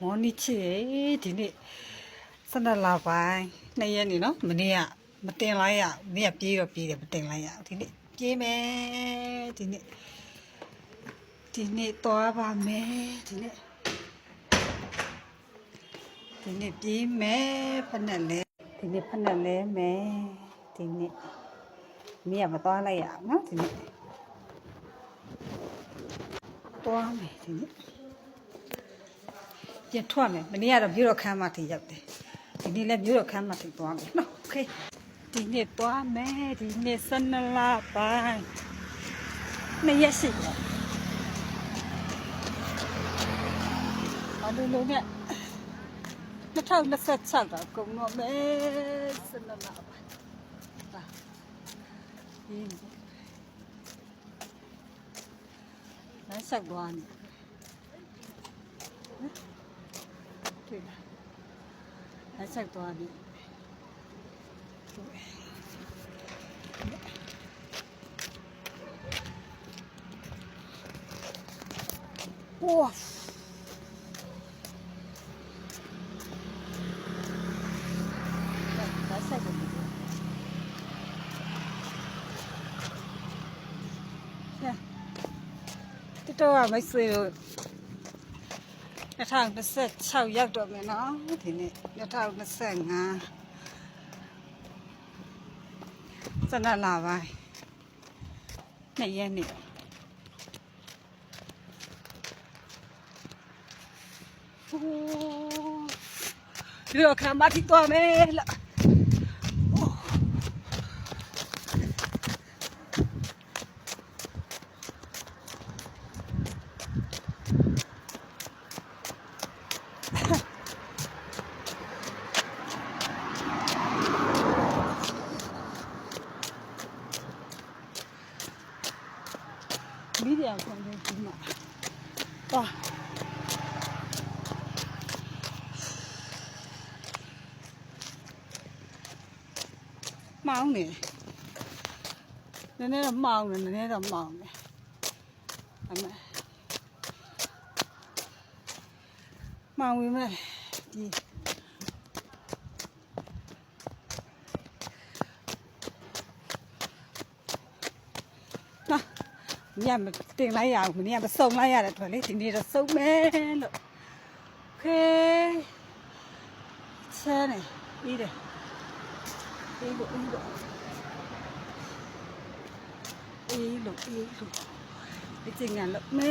မော်နီချေဒီနေ့12 လပိုင်း2 ရက်နေ့နော်မနေ့ကမတင်လိုက်ရမနေ့ကပြေးတော့ပြေးတယ်မတင်လိုက်ရဒီနေ့ပြေးမယ်ဒီနေ့သွားပါမယ်ဒီနေ့ပြေးမယ်ဖက်နဲ့လဲဒီနေ့ဖက်နဲ့လဲမယ်ဒီနေ့မနေ့ကမသွားလိုက်ရနော်ဒီနေ့သွားမယ်ဒီနေ့ပြန်ထွက်မယ်မနေ့ကတော့မြို့တော်ခမ်းမထိရောက်တယ်ဒီနေ့လည်းမြို့တော်ခမ်းမထိသွားမယ်နော်โอเคဒီနေ့သွားမယ်ဒီနေ့12 လပိုင်း2 ရက်ရှိတယ်အလူလုံးနဲ့2026တော့ကုန်တော့မယ်12 လပိုင်းဒါဒီနေ့ဆက်သွားနေ对吧？还在多里。哇！还在这里。看，这都还没睡哟。2026ရောက်တော့မယ်နော်ဒီနေ့2025 12 လပိုင်း2 ရက်နေ့ဒီတော့ခံမတိတော့မယ်လားမီဒီယာကွန်တဲ့ဒီမှာပါမောင်းနေနည်းနည်းတော့မောင်းနေနည်းနည်းတော့မောင်းနေအမေမောင်းဝင်မယ်ဒီညမတင်လိုက်ရအောင်မနေ့ကမစုံလိုက်ရတယ်ထွက်လေဒီနေ့တော့စုံမယ်လို့โอเคဆန်းနေပြီးတယ်အေးလို့ဒီကျင်ငါလို့မဲ